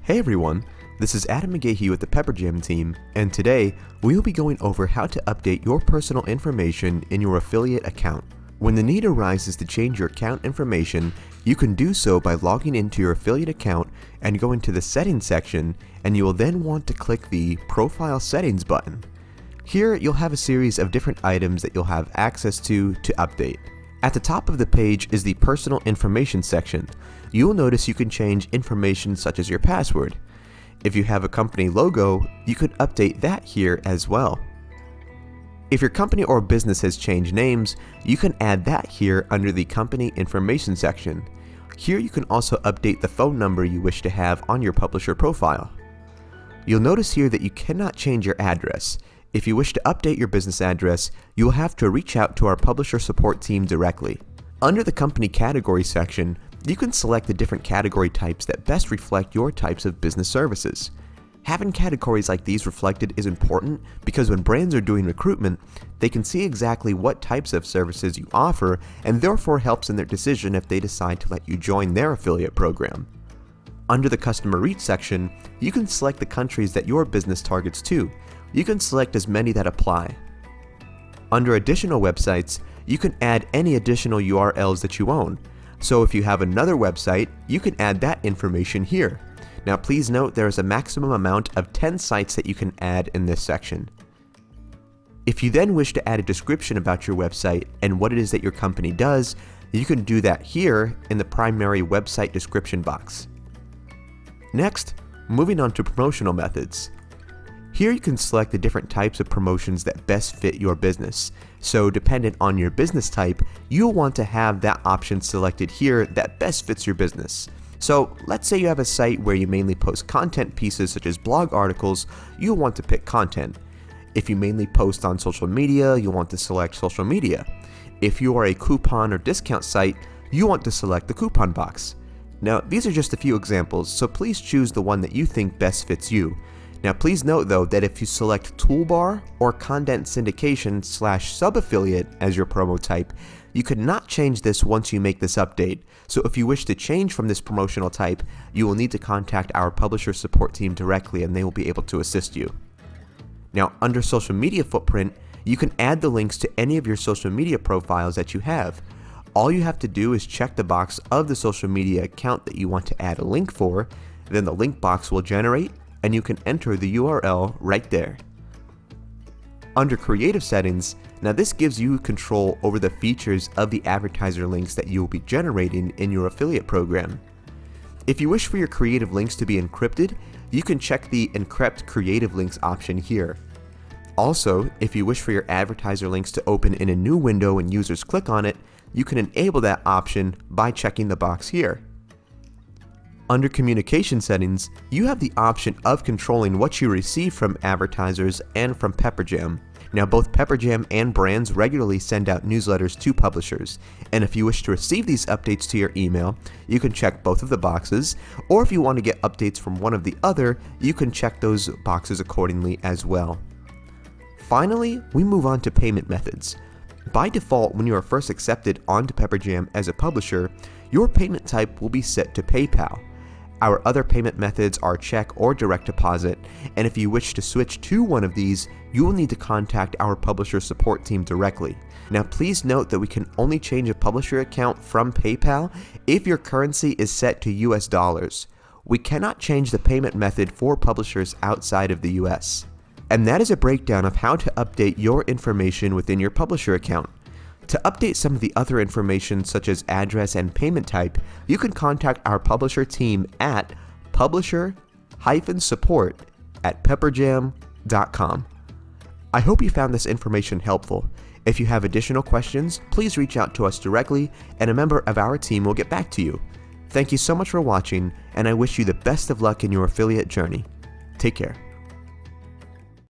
Hey everyone, this is Adam McGahee with the Pepperjam team, and today we will be going over how to update your personal information in your affiliate account. When the need arises to change your account information, you can do so by logging into your affiliate account and going to the settings section, and you will then want to click the Profile Settings button. Here you'll have a series of different items that you'll have access to update. At the top of the page is the Personal Information section. You'll notice you can change information such as your password. If you have a company logo, you could update that here as well. If your company or business has changed names, you can add that here under the Company Information section. Here you can also update the phone number you wish to have on your publisher profile. You'll notice here that you cannot change your address. If you wish to update your business address, you will have to reach out to our publisher support team directly. Under the Company Category section, you can select the different category types that best reflect your types of business services. Having categories like these reflected is important because when brands are doing recruitment, they can see exactly what types of services you offer and therefore helps in their decision if they decide to let you join their affiliate program. Under the Customer Reach section, you can select the countries that your business targets to. You can select as many that apply. Under Additional Websites, you can add any additional URLs that you own. So if you have another website, you can add that information here. Now please note there is a maximum amount of 10 sites that you can add in this section. If you then wish to add a description about your website and what it is that your company does, you can do that here in the primary website description box. Next, moving on to promotional methods. Here you can select the different types of promotions that best fit your business. So dependent on your business type, you'll want to have that option selected here that best fits your business. So let's say you have a site where you mainly post content pieces such as blog articles, you'll want to pick content. If you mainly post on social media, you'll want to select social media. If you are a coupon or discount site, you want to select the coupon box. Now these are just a few examples, so please choose the one that you think best fits you. Now please note though that if you select toolbar or content syndication / sub-affiliate as your promo type, you could not change this once you make this update. So if you wish to change from this promotional type, you will need to contact our publisher support team directly and they will be able to assist you. Now under social media footprint, you can add the links to any of your social media profiles that you have. All you have to do is check the box of the social media account that you want to add a link for, then the link box will generate and you can enter the URL right there. Under creative settings, now this gives you control over the features of the advertiser links that you will be generating in your affiliate program. If you wish for your creative links to be encrypted, you can check the Encrypt Creative Links option here. Also, if you wish for your advertiser links to open in a new window when users click on it, you can enable that option by checking the box here. Under communication settings, you have the option of controlling what you receive from advertisers and from Pepperjam. Now both Pepperjam and brands regularly send out newsletters to publishers, and if you wish to receive these updates to your email, you can check both of the boxes, or if you want to get updates from one of the other, you can check those boxes accordingly as well. Finally, we move on to payment methods. By default, when you are first accepted onto Pepperjam as a publisher, your payment type will be set to PayPal. Our other payment methods are check or direct deposit, and if you wish to switch to one of these, you will need to contact our publisher support team directly. Now please note that we can only change a publisher account from PayPal if your currency is set to US dollars. We cannot change the payment method for publishers outside of the US. And that is a breakdown of how to update your information within your publisher account. To update some of the other information such as address and payment type, you can contact our publisher team at publisher-support@pepperjam.com. I hope you found this information helpful. If you have additional questions, please reach out to us directly and a member of our team will get back to you. Thank you so much for watching, and I wish you the best of luck in your affiliate journey. Take care.